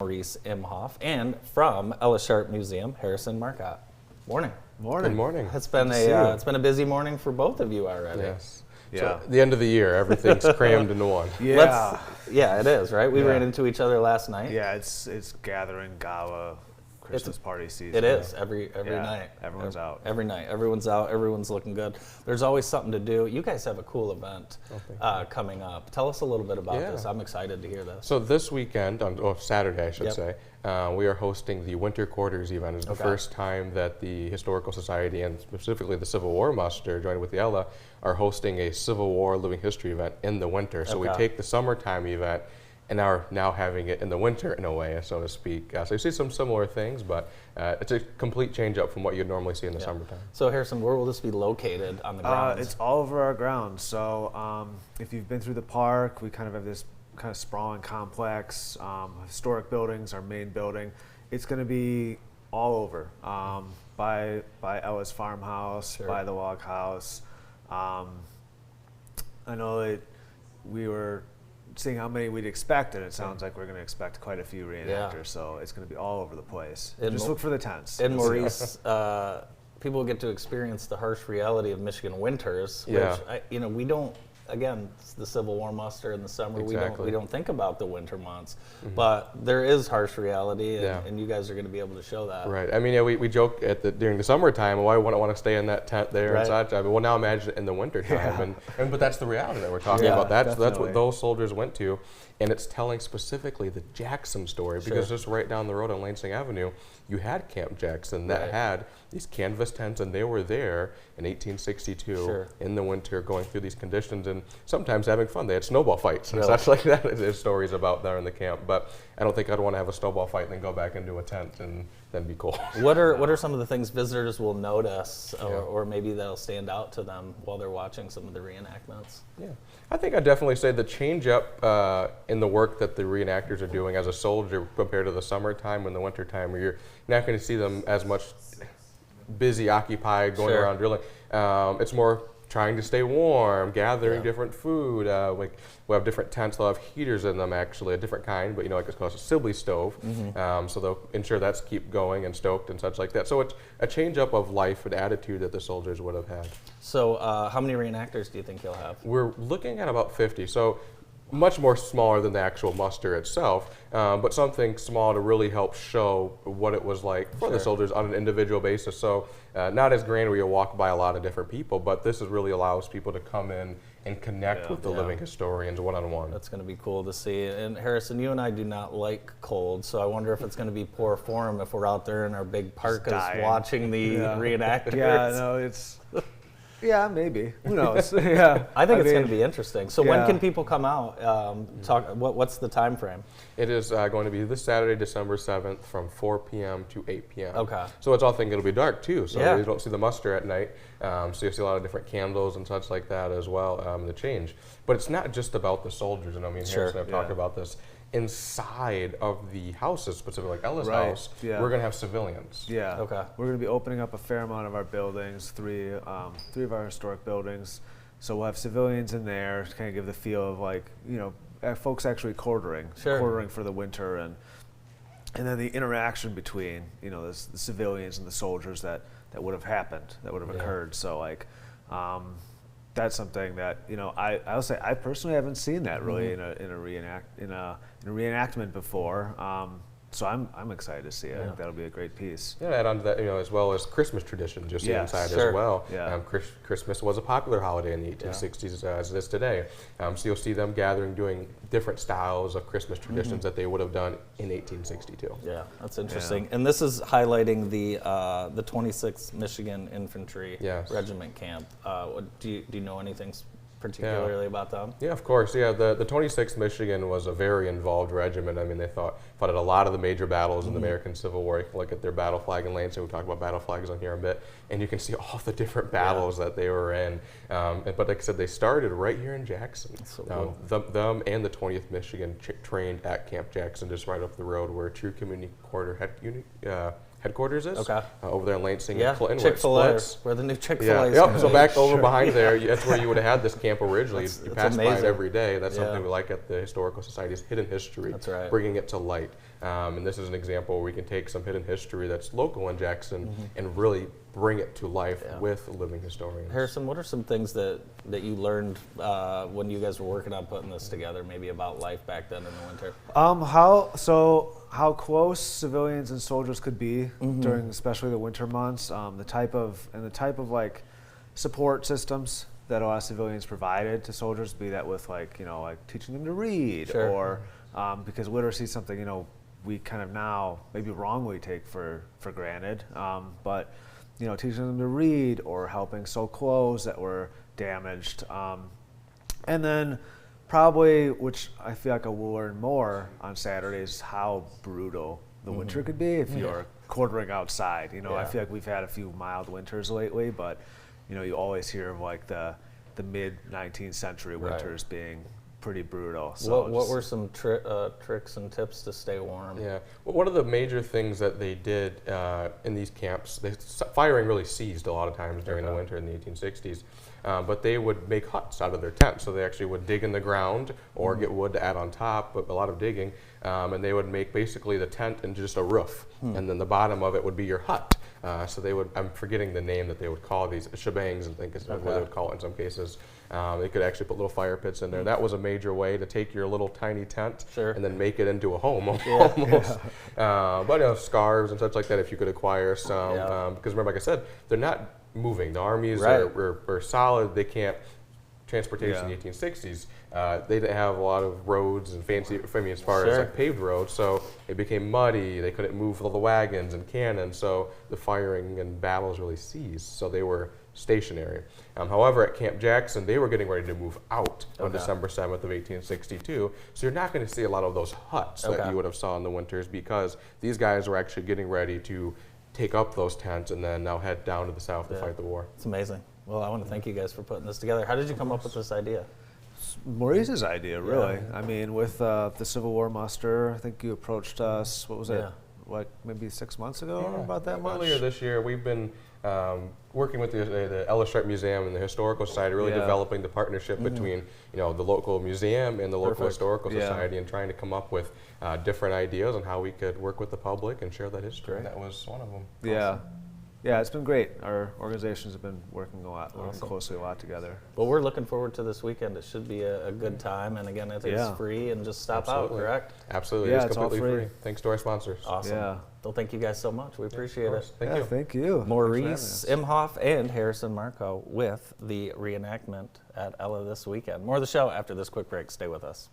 Maurice Imhoff, and from Ella Sharp Museum, Harrison Marcott. Morning. Morning. Good morning. It's been a busy morning for both of you already. Yes. Yeah. So the end of the year, everything's crammed into one. Yeah. Yeah, it is, right? We Yeah. ran into each other last night. Yeah, it's gathering gala Christmas party season. It is every Yeah, night. everyone's out. Every night, everyone's out. Everyone's looking good. There's always something to do. You guys have a cool event coming up. Tell us a little bit about this. I'm excited to hear this. So this weekend, on Saturday, I should Yep. say, we are hosting the Winter Quarters event. It's the first time that the Historical Society and specifically the Civil War Muster, joined with the Ella, are hosting a Civil War living history event in the winter. So we take the summertime event and are now having it in the winter in a way, so to speak. So you see some similar things, but it's a complete change up from what you'd normally see in the summertime. So Harrison, where will this be located on the grounds? It's all over our grounds. So if you've been through the park, we kind of have this kind of sprawling complex, historic buildings, our main building. It's going to be all over, by Ella's farmhouse, by the log house. I know that we were seeing how many we'd expect, and it sounds like we're going to expect quite a few reenactors, so it's going to be all over the place. Just look for the tents. In Maurice, people get to experience the harsh reality of Michigan winters, which we don't. Again, it's the Civil War muster in the summer. We don't think about the winter months, but there is harsh reality, and you guys are going to be able to show that. Right. I mean, we joke during the summertime, why wouldn't I want to stay in that tent there and such? I mean, well, now imagine it in the wintertime, but that's the reality that we're talking about. That's what those soldiers went to, and it's telling specifically the Jackson story because just right down the road on Lansing Avenue, you had Camp Jackson that had these canvas tents, and they were there in 1862 in the winter, going through these conditions and sometimes having fun. They had snowball fights and such like that. There's stories about there in the camp, but I don't think I'd want to have a snowball fight and then go back into a tent and then be cold. What are some of the things visitors will notice, or maybe that'll stand out to them while they're watching some of the reenactments? Yeah, I think I'd definitely say the change up in the work that the reenactors are doing as a soldier compared to the summertime and the wintertime, where you're not going to see them as much busy, occupied, going around drilling. It's more trying to stay warm, gathering different food. We have different tents. They'll have heaters in them, actually, a different kind, but like it's called a Sibley stove. So they'll ensure that's keep going and stoked and such like that. So it's a change up of life and attitude that the soldiers would have had. So how many reenactors do you think you'll have? We're looking at about 50. So much more smaller than the actual muster itself, but something small to really help show what it was like for the soldiers on an individual basis. So not as grand where you walk by a lot of different people, but this really allows people to come in and connect with the living historians one-on-one. That's going to be cool to see. And Harrison, you and I do not like cold, so I wonder if it's going to be poor form if we're out there in our big parkas watching the reenactors. Yeah, no, it's... Yeah, maybe. Who knows? I think it's going to be interesting. So when can people come out? What's the time frame? It is going to be this Saturday, December 7th, from 4 p.m. to 8 p.m. Okay. So it's all thinking it'll be dark too, so you don't see the muster at night. So you'll see a lot of different candles and such like that as well. The change, but it's not just about the soldiers. And I mean, Harrison and I've talked about this. Inside of the houses, specifically like Ella's house, we're going to have civilians. Yeah. Okay. We're going to be opening up a fair amount of our buildings, three of our historic buildings. So we'll have civilians in there to kind of give the feel of folks actually quartering for the winter, and then the interaction between the civilians and the soldiers that would have happened, that would have occurred. So that's something that I'll say I personally haven't seen that really in a reenactment before. So I'm excited to see it. I think that'll be a great piece. Yeah, add on to that, as well as Christmas traditions you'll see inside as well. Yeah. Christmas was a popular holiday in the 1860s as it is today. So you'll see them gathering, doing different styles of Christmas traditions that they would have done in 1862. Yeah, that's interesting. Yeah. And this is highlighting the 26th Michigan Infantry Regiment Camp. Do you know anything particularly about them? Yeah, of course. Yeah, the 26th Michigan was a very involved regiment. I mean, they fought at a lot of the major battles in the American Civil War. You can look at their battle flag in Lansing. We'll talk about battle flags on here in a bit. And you can see all the different battles that they were in. But like I said, they started right here in Jackson. So cool. Them and the 20th Michigan trained at Camp Jackson, just right up the road where True Community headquarters is. Over there in Lansing and Clinton. Chick-fil-A, where the new Chick-fil-A is. Yep. So back over behind there, that's where you would have had this camp originally. You pass by it every day. That's something we like at the Historical Society's Hidden History. That's right. Bringing it to light. And this is an example where we can take some hidden history that's local in Jackson and really bring it to life with living historians. Harrison, what are some things that you learned when you guys were working on putting this together, maybe about life back then in the winter? How close civilians and soldiers could be during especially the winter months, the type of like support systems that a lot of civilians provided to soldiers, be that with like teaching them to read, or because literacy is something we kind of now maybe wrongly take for granted, but teaching them to read or helping sew clothes that were damaged, and then probably, which I feel like I will learn more on Saturdays, how brutal the winter could be if you're quartering outside. I feel like we've had a few mild winters lately, but you always hear of like the mid-19th century winters being pretty brutal. So what were some tricks and tips to stay warm? Yeah, well, one of the major things that they did in these camps, firing really ceased a lot of times during the winter in the 1860s, but they would make huts out of their tents. So they actually would dig in the ground or get wood to add on top, but a lot of digging, and they would make basically the tent into just a roof, and then the bottom of it would be your hut. So they would, I'm forgetting the name that they would call these, shebangs, I think is what they would call it in some cases. They could actually put little fire pits in there. That was a major way to take your little tiny tent and then make it into a home almost. But scarves and such like that if you could acquire some. Because remember, like I said, they're not moving. The armies are solid. They can't. Transportation in the 1860s, they didn't have a lot of roads and fancy, as far as like paved roads, so it became muddy. They couldn't move all the wagons and cannons, so the firing and battles really ceased. So they were stationary. However, at Camp Jackson, they were getting ready to move out on December 7th of 1862. So you're not going to see a lot of those huts that you would have saw in the winters, because these guys were actually getting ready to take up those tents and then now head down to the south to fight the war. It's amazing. Well, I want to thank you guys for putting this together. How did you come up with this idea? Maurice's idea, really. I mean, with the Civil War muster, I think you approached us, what was it, like maybe 6 months ago, about that much? Earlier this year, we've been working with the Ellis Sharp Museum and the Historical Society, really developing the partnership between the local museum and the local Historical Society, and trying to come up with different ideas on how we could work with the public and share that history. And that was one of them. Yeah. Yeah, it's been great. Our organizations have been working closely a lot together. Well, we're looking forward to this weekend. It should be a good time. And again, it's free, and just stop out, correct? Absolutely. Yeah, it's completely free. Thanks to our sponsors. Awesome. Yeah. Well, thank you guys so much. We appreciate it. Thank you. Thank you. Maurice Imhoff and Harrison Marcott with the reenactment at Ella this weekend. More of the show after this quick break. Stay with us.